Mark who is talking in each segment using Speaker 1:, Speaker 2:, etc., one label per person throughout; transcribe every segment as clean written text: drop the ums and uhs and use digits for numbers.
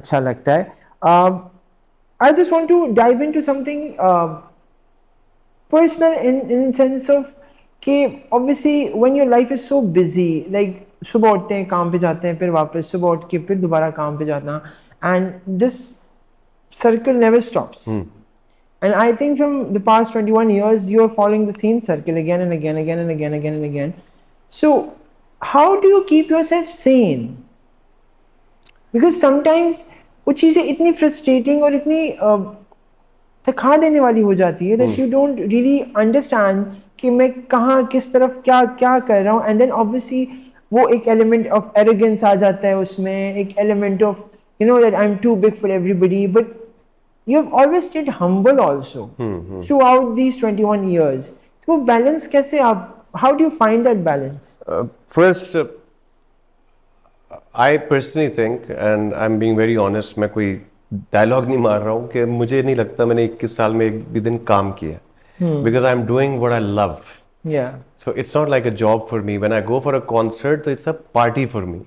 Speaker 1: अच्छा लगता है. I just want to dive into something personal in sense of कि obviously when your life is so busy, like सुबह उठते हैं काम पे जाते हैं फिर वापस सुबह उठ के फिर दोबारा काम पे जाना, and this circle never stops. And I think from the past 21 years, you're following the same circle again and again, again and again, again and again. So, how do you keep yourself sane? Because sometimes वो चीज़ें इतनी frustrating और इतनी थका देने वाली हो जाती है that you don't really understand कि मैं कहाँ किस तरफ क्या क्या कर रहा हूँ, and then obviously वो एक element of arrogance आ जाता है उसमें, एक element of that I'm too big for everybody, but you've always stayed humble also throughout these 21 years. तो balance कैसे आप, how do you find that balance?
Speaker 2: First, I personally think, and I'm being very honest, मैं कोई dialogue नहीं मार रहा हूँ कि मुझे नहीं लगता मैंने 21 साल में एक भी दिन काम किया. Because I'm doing what I love.
Speaker 1: Yeah.
Speaker 2: So it's not like a job for me. When I go for a concert, so it's a party for me.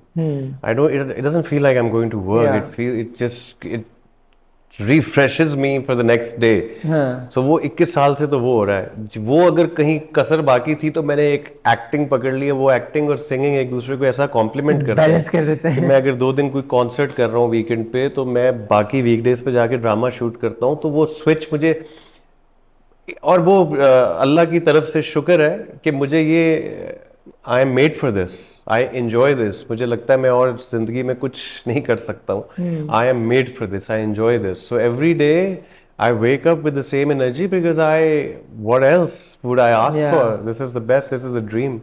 Speaker 2: I don't. It doesn't feel like I'm going to work.
Speaker 1: Yeah.
Speaker 2: It refreshes me for the next day. So वो 21 साल से तो वो हो रहा है. वो अगर कहीं कसर बाकी थी तो मैंने एक एक्टिंग पकड़ ली है. वो एक्टिंग और सिंगिंग एक दूसरे को ऐसा कॉम्प्लीमेंट करते
Speaker 1: बैलेंस कर देते हैं.
Speaker 2: मैं अगर 2 दिन कोई कॉन्सर्ट कर रहा हूँ वीकेंड पे तो मैं बाकी वीकडेज पे जाके ड्रामा शूट करता हूँ. तो वो स्विच मुझे, और वो अल्लाह की तरफ से शुक्र है कि मुझे ये I am made for this, I enjoy this. मुझे लगता है मैं और जिंदगी में कुछ नहीं कर सकता हूँ. I am made for this, I enjoy this. So every day I wake up with the same energy because I what else would I ask for. This is the best, this is the dream.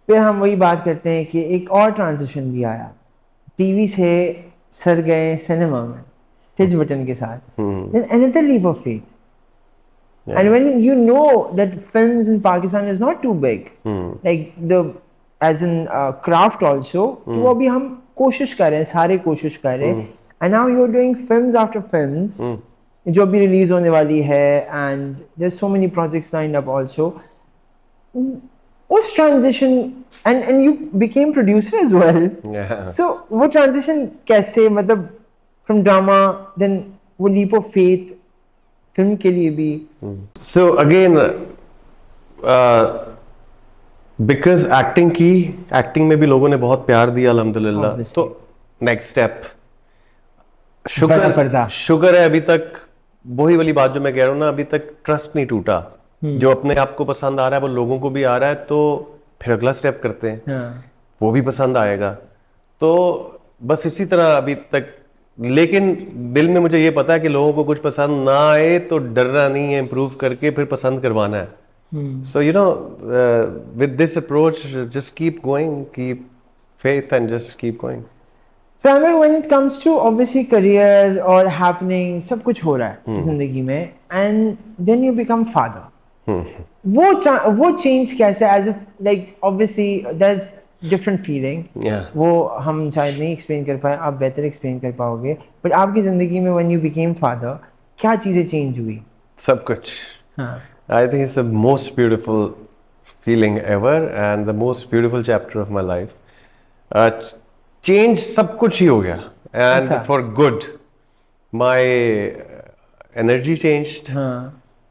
Speaker 1: फिर हम वही बात करते हैं कि एक और transition भी आया, टीवी से सर गए सिनेमा में टिच बटन के साथ. Then another leap of faith. Yeah. And when you know that films in Pakistan is not too big, like the as in craft also, तो वो अभी हम कोशिश कर रहे हैं, सारे कोशिश कर रहे हैं. And now you're doing films after films, जो अभी रिलीज होने वाली है, and there's so many projects lined up also. उस transition and you became producer as well.
Speaker 2: Yeah.
Speaker 1: So वो transition कैसे, मतलब from drama then वो leap of faith फिल्म के लिए भी.
Speaker 2: सो अगेन बिकॉज एक्टिंग में भी लोगों ने बहुत प्यार दिया अल्हम्दुलिल्लाह. तो नेक्स्ट स्टेप शुक्र है अभी तक वही वाली बात जो मैं कह रहा हूँ ना, अभी तक ट्रस्ट नहीं टूटा. जो अपने आप को पसंद आ रहा है वो लोगों को भी आ रहा है, तो फिर अगला स्टेप करते हैं. वो भी पसंद आएगा. तो बस इसी तरह अभी तक. लेकिन दिल में मुझे ये पता है कि लोगों को कुछ पसंद ना आए तो डरना नहीं है, इम्प्रूव करके फिर पसंद करवाना है. So you know with this approach just keep going, keep faith and just keep going.
Speaker 1: Primary when it comes to obviously career or happening, सब कुछ हो रहा है जिंदगी में, and then you become father. वो change कैसे, as if like obviously there's different feeling. वो हम शायद नहीं explain कर पाए, आप बेहतर explain कर पाओगे. But आपकी जिंदगी में when you became father, क्या चीजें change हुई?
Speaker 2: सब कुछ. I think it's the most beautiful feeling ever and the most beautiful chapter of my life. Change सब कुछ ही हो गया, and for good. My energy changed,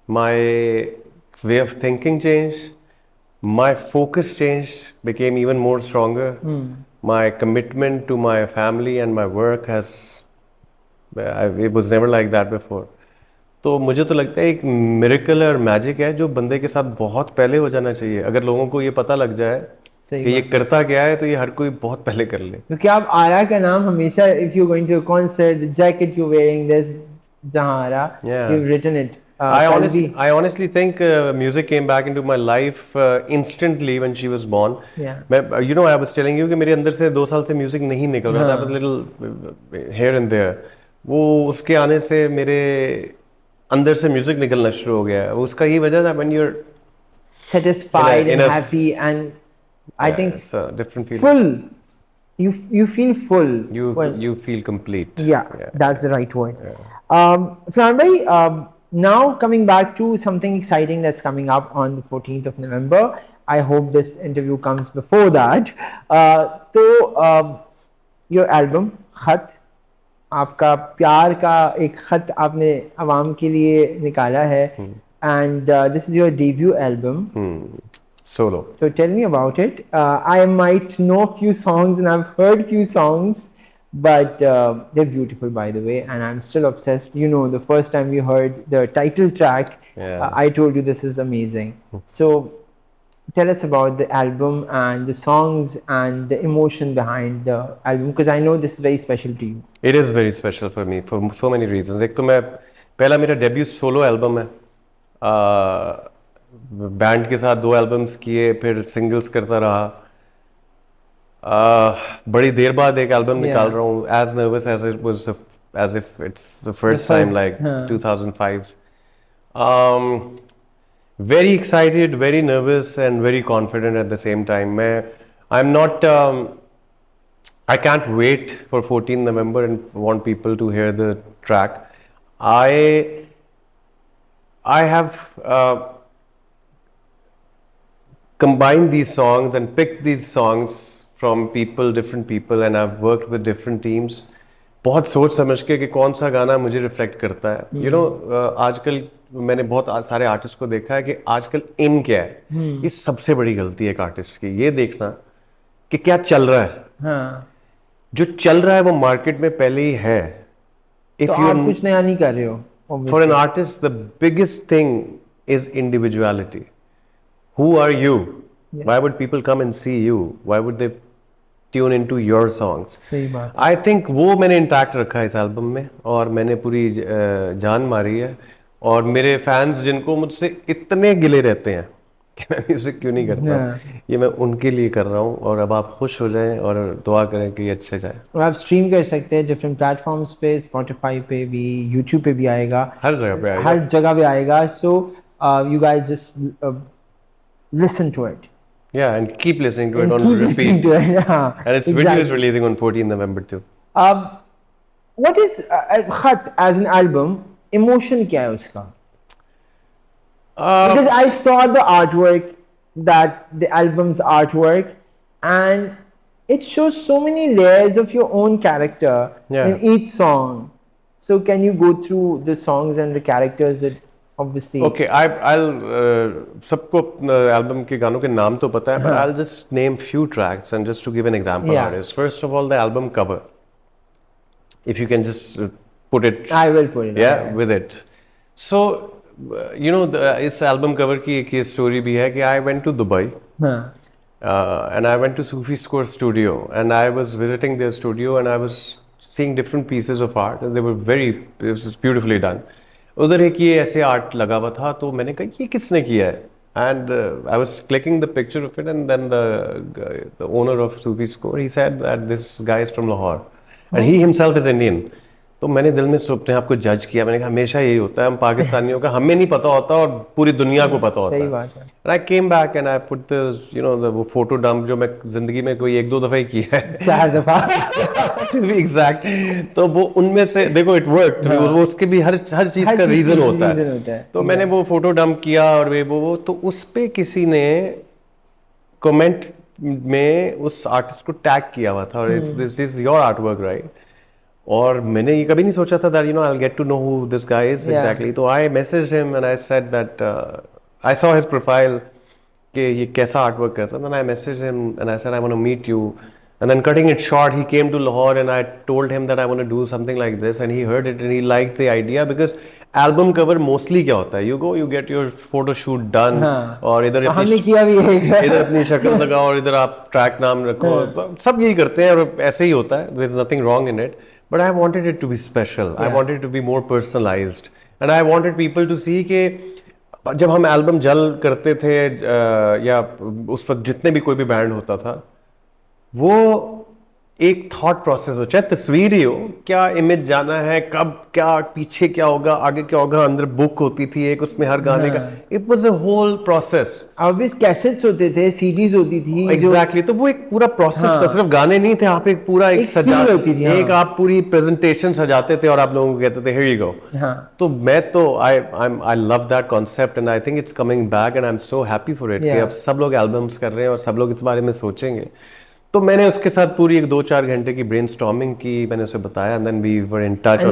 Speaker 2: my way of thinking changed, my focus changed, became even more stronger. My commitment to my family and my work it was never like that before. तो मुझे तो लगता है एक miracle और magic है जो बंदे के साथ बहुत पहले हो जाना चाहिए. अगर लोगों को ये पता लग जाए कि ये करता क्या है तो ये हर कोई बहुत पहले कर ले.
Speaker 1: क्योंकि आप आरा का नाम हमेशा, if you going to a concert, the jacket you wearing, this जहाँ आरा, you've written it.
Speaker 2: I honestly think music came back into my life instantly when she was born. You know, I was telling you कि मेरे अंदर से 2 साल से music नहीं निकल रहा था. I was little here and there. वो उसके आने से मेरे अंदर से म्यूजिक निकलना शुरू हो गया. उसका यही वजह था, when you're
Speaker 1: satisfied and happy, and I think
Speaker 2: it's a different feeling.
Speaker 1: Full. You feel full.
Speaker 2: You feel complete.
Speaker 1: Yeah, that's the right word. Farhan bhai, now coming back to something exciting that's coming up on the 14th of November. I hope this interview comes before that. So your album Khat, आपका प्यार का एक खत आपने आवाम के लिए निकाला है, and this is your debut album.
Speaker 2: Solo.
Speaker 1: So tell me about it. I might know few songs and I've heard few songs, but they're beautiful, by the way, and I'm still obsessed. You know, the first time we heard the title track,
Speaker 2: Yeah.
Speaker 1: I told you this is amazing. So tell us about the album and the songs and the emotion behind the album, because I know this is very special to you.
Speaker 2: It is very special for me for so many reasons. एक तो मैं पहला मेरा debut solo album है. Band के साथ 2 albums किए, फिर सिंगल्स करता रहा. बड़ी देर बाद एक एल्बम निकाल रहा हूँ. As nervous as it was, as if it's the first time, like 2005. Very excited, very nervous, and very confident at the same time. I'm not. I can't wait for 14 November and want people to hear the track. I have combined these songs and picked these songs from different people, and I've worked with different teams. बहुत सोच समझ के कि कौन सा गाना मुझे reflect करता है. You know, आजकल मैंने बहुत सारे आर्टिस्ट को देखा है कि आजकल इन क्या है. ये सबसे बड़ी गलती है एक आर्टिस्ट की, ये देखना कि क्या चल रहा है. जो चल रहा है वो मार्केट में पहले ही है.
Speaker 1: तो आप कुछ नया नहीं कर रहे हो.
Speaker 2: For an artist, the biggest thing is individuality. Who are you? Yes. Why would people come and see you? Why would they tune into your songs?
Speaker 1: सही बात.
Speaker 2: I think वो मैंने इंटैक्ट रखा है इस एल्बम में, और मैंने पूरी जान मारी है. और मेरे फैंस जिनको मुझसे इतने गिले रहते हैं कि मैं म्यूजिक क्यों नहीं करता, ये मैं उनके लिए कर रहा हूँ. और अब आप खुश हो जाएं और दुआ करें कि ये अच्छे जाए.
Speaker 1: और आप स्ट्रीम कर सकते हैं डिफरेंट प्लेटफॉर्म्स पे, स्पॉटिफाई पे भी, यूट्यूब पे भी आएगा,
Speaker 2: हर जगह पे आएगा.
Speaker 1: हर जगह पे आएगा. So you guys just listen to it.
Speaker 2: Yeah, and keep listening to it on
Speaker 1: Keep listening
Speaker 2: repeat.
Speaker 1: to it. Yeah,
Speaker 2: And its video is releasing on 14 November too.
Speaker 1: What is Khat as an album? Emotion क्या है उसका? Because I saw the artwork, that the album's artwork, and it shows so many layers of your own character in each song. So can you go through the songs and the characters that obviously?
Speaker 2: Okay, I'll सबको album के गानों के नाम तो पता है, but I'll just name few tracks and just to give an example of this. First of all, the album cover. If you can just put it.
Speaker 1: I will put it.
Speaker 2: Yeah, with it. So, you know, इस album cover की एक ये story भी है कि I went to Dubai. And I went to Sufi Score studio, and I was visiting their studio, and I was seeing different pieces of art, and they were it was beautifully done. उधर एक ये ऐसे art लगा हुआ था, तो मैंने कहा ये किसने किया है. And I was clicking the picture of it, and then the owner of Sufi Score, he said that this guy is from Lahore, and he himself is Indian. तो मैंने दिल में अपने आप को जज किया. मैंने कहा हमेशा यही होता है, हम पाकिस्तानियों का हमें नहीं पता होता और पूरी दुनिया को पता होता है.
Speaker 1: सही बात है.
Speaker 2: And I came back and I put वो फोटो डंप जो मैं जिंदगी में कोई 1-2 दफा ही किया है.
Speaker 1: 4 दफा.
Speaker 2: To be exact. तो वो उनमें से देखो it worked. वो उसके भी हर चीज का रीजन होता है. तो मैंने वो फोटो डंप किया और वो तो उस पे किसी ने कमेंट में उस आर्टिस्ट को टैग किया हुआ था, और this is your art work, right. और मैंने ये कभी नहीं सोचा था that I'll get to know who this guy is exactly. तो I messaged him and I said that I saw his profile कि ये कैसा आर्ट वर्क करता है. Then I messaged him and I said I want to meet you. And then cutting it short, he came to Lahore and I told him that I want to do something like this, and he heard it and he liked the idea, because album cover mostly क्या होता है, you go, you get your photo shoot done, और इधर अपनी शक्ल लगाओ और इधर आप ट्रैक नाम रखो. सब यही करते हैं और ऐसे ही होता है. There is nothing wrong in it, but I wanted it to be special. I wanted it to be more personalized, and I wanted people to see कि जब हम एल्बम जल करते थे या उस वक्त जितने भी कोई भी बैंड होता था, वो एक थॉट प्रोसेस हो, चाहे तस्वीर ही हो, क्या इमेज जाना है, कब क्या, पीछे क्या होगा, आगे क्या होगा. अंदर बुक होती थी एक, उसमें हर गाने का it was a whole process.
Speaker 1: Obvious cassettes होते थे, सीडीज होती थी.
Speaker 2: एग्जैक्टली. तो वो एक पूरा प्रोसेस था, सिर्फ गाने नहीं थे. आप एक पूरा एक सजा एक आप पूरी प्रेजेंटेशन सजाते थे और आप लोगों को कहते थे हियर यू गो. तो मैं तो I love that concept, and I think it's coming back, and I am so happy for it कि अब सब लोग एल्बम्स कर रहे हैं और सब लोग इस बारे में सोचेंगे. तो मैंने उसके साथ पूरी एक 2-4 घंटे की ब्रेनस्टॉर्मिंग की, मैंने उसे बताया, and then we were in touch.